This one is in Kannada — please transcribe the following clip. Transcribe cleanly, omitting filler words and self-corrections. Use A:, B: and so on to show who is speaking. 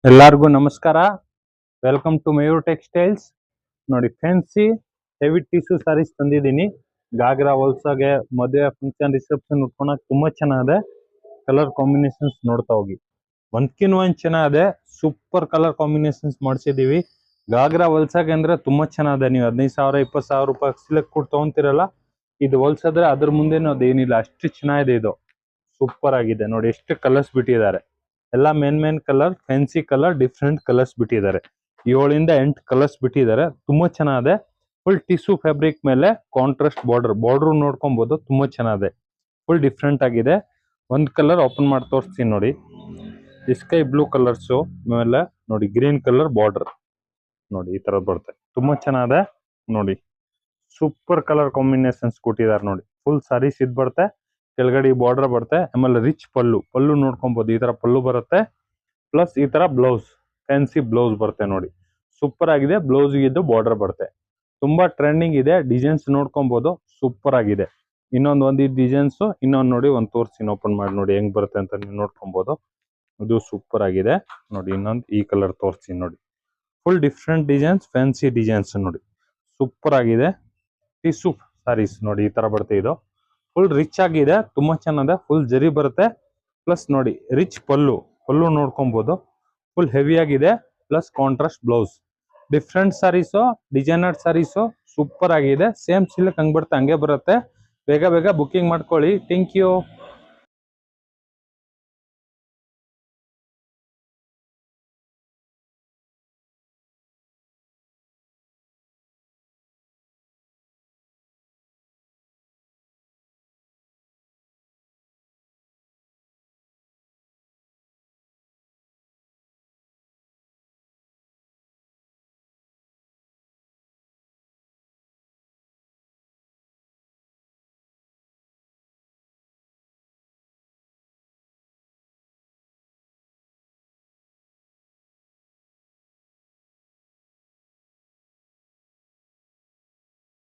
A: ಎಲ್ಲರಿಗೂ ನಮಸ್ಕಾರ. Welcome to Mayur textiles. ನೋಡಿ, ಫ್ಯಾನ್ಸಿ ಹೆವಿ ಟಿಶ್ಯೂ ಸಾರೀಸ್ ತಂದಿದ್ದೀನಿ. ಗಾಗ್ರಾ ಹೊಲ್ಸಾಗೆ ಮದುವೆ ಫಂಕ್ಷನ್ ರಿಸೆಪ್ಷನ್ ಉಟ್ಕೊಳಕ್ ತುಂಬಾ ಚೆನ್ನಾಗಿದೆ. ಕಲರ್ ಕಾಂಬಿನೇಷನ್ಸ್ ನೋಡ್ತಾ ಹೋಗಿ, ಒಂದ್ಕಿನ್ ಒಂದ್ ಚೆನ್ನಾಗಿದೆ. ಸೂಪರ್ ಕಲರ್ ಕಾಂಬಿನೇಷನ್ಸ್ ಮಾಡಿಸಿದೀವಿ. ಗಾಗ್ರಾ ಹೊಲ್ಸಾಗೆ ಅಂದ್ರೆ ತುಂಬಾ ಚೆನ್ನಾಗಿದೆ. ನೀವು 15,000 20,000 ರೂಪಾಯಿ ಸಿಲೆಕ್ಟ್ ಕೊಟ್ಟು ತಗೊಂತಿರಲ್ಲ, ಇದು ಹೊಲ್ಸದ್ರೆ ಅದ್ರ ಮುಂದೆನೂ ಅದೇನಿಲ್ಲ, ಅಷ್ಟು ಚೆನ್ನಾಗಿದೆ. ಇದು ಸೂಪರ್ ಆಗಿದೆ. ನೋಡಿ ಎಷ್ಟು ಕಲರ್ಸ್ ಬಿಟ್ಟಿದ್ದಾರೆ. ಎಲ್ಲ main colour, fancy colour, different colours ಬಿಟ್ಟಿದ್ದಾರೆ. 7 ಇಂದ 8 ಕಲರ್ಸ್ ಬಿಟ್ಟಿದ್ದಾರೆ. ತುಂಬಾ ಚೆನ್ನಾಗಿದೆ. ಫುಲ್ ಟಿಶ್ಯೂ ಫ್ಯಾಬ್ರಿಕ್ ಮೇಲೆ ಕಾಂಟ್ರಾಸ್ಟ್ ಬಾರ್ಡರ್ ನೋಡ್ಕೊಬಹುದು. ತುಂಬಾ ಚೆನ್ನಾಗಿದೆ. ಫುಲ್ ಡಿಫ್ರೆಂಟ್ ಆಗಿದೆ. ಒಂದ್ ಕಲರ್ ಓಪನ್ ಮಾಡಿ ತೋರಿಸ್ತೀನಿ ನೋಡಿ. ಸ್ಕೈ ಬ್ಲೂ ಕಲರ್ಸ್ ಮೇಲೆ ನೋಡಿ, ಗ್ರೀನ್ ಕಲರ್ ಬಾರ್ಡರ್ ನೋಡಿ, ಈ ತರ ಬರುತ್ತೆ. ತುಂಬಾ ಚೆನ್ನಾಗಿದೆ. ನೋಡಿ, ಸೂಪರ್ ಕಲರ್ ಕಾಂಬಿನೇಷನ್ಸ್ ಕೊಟ್ಟಿದ್ದಾರೆ. ನೋಡಿ, ಫುಲ್ ಸಾರೀಸ್ ಇದ್ ಬರುತ್ತೆ. ಕೆಳಗಡೆ ಬಾರ್ಡರ್ ಬರುತ್ತೆ. ಆಮೇಲೆ ರಿಚ್ ಪಲ್ಲು ನೋಡ್ಕೊಬಹುದು. ಈ ತರ ಪಲ್ಲು ಬರುತ್ತೆ. ಪ್ಲಸ್ ಈ ತರ ಬ್ಲೌಸ್, ಫ್ಯಾನ್ಸಿ ಬ್ಲೌಸ್ ಬರುತ್ತೆ. ನೋಡಿ, ಸೂಪರ್ ಆಗಿದೆ. ಬ್ಲೌಸ್ ಇದ್ದು ಬಾರ್ಡರ್ ಬರುತ್ತೆ. ತುಂಬಾ ಟ್ರೆಂಡಿಂಗ್ ಇದೆ. ಡಿಸೈನ್ಸ್ ನೋಡ್ಕೊಬಹುದು. ಸೂಪರ್ ಆಗಿದೆ. ಒಂದ್ ಈ ಡಿಸೈನ್ಸ್ ಇನ್ನೊಂದು ನೋಡಿ, ಒಂದ್ ತೋರಿಸ್ತೀನಿ. ಓಪನ್ ಮಾಡಿ ನೋಡಿ ಹೆಂಗ್ ಬರುತ್ತೆ ಅಂತ ನೀವು ನೋಡ್ಕೊಬಹುದು. ಇದು ಸೂಪರ್ ಆಗಿದೆ. ನೋಡಿ, ಇನ್ನೊಂದು ಈ ಕಲರ್ ತೋರಿಸ್ತೀನಿ ನೋಡಿ. Full different designs, fancy designs ನೋಡಿ, ಸೂಪರ್ ಆಗಿದೆ. ಟಿಶ್ಯೂ ಸಾರೀಸ್ ನೋಡಿ, ಈ ತರ ಬರುತ್ತೆ. ಇದು ಫುಲ್ ರಿಚ್ ಆಗಿದೆ. ತುಂಬಾ ಚೆನ್ನಾಗಿದೆ. ಫುಲ್ ಜರಿ ಬರುತ್ತೆ. ಪ್ಲಸ್ ನೋಡಿ, ರಿಚ್ ಪಲ್ಲು ನೋಡ್ಕೊಬಹುದು. ಫುಲ್ ಹೆವಿ ಆಗಿದೆ. Plus contrast blouse. Different sarees, designer sarees, super ಆಗಿದೆ. ಸೇಮ್ ಸಿಲ್ಕ್ ಹಂಗ್ ಬರುತ್ತೆ, ಹಂಗೆ ಬರುತ್ತೆ. ಬೇಗ ಬುಕಿಂಗ್ ಮಾಡ್ಕೊಳ್ಳಿ. Thank you.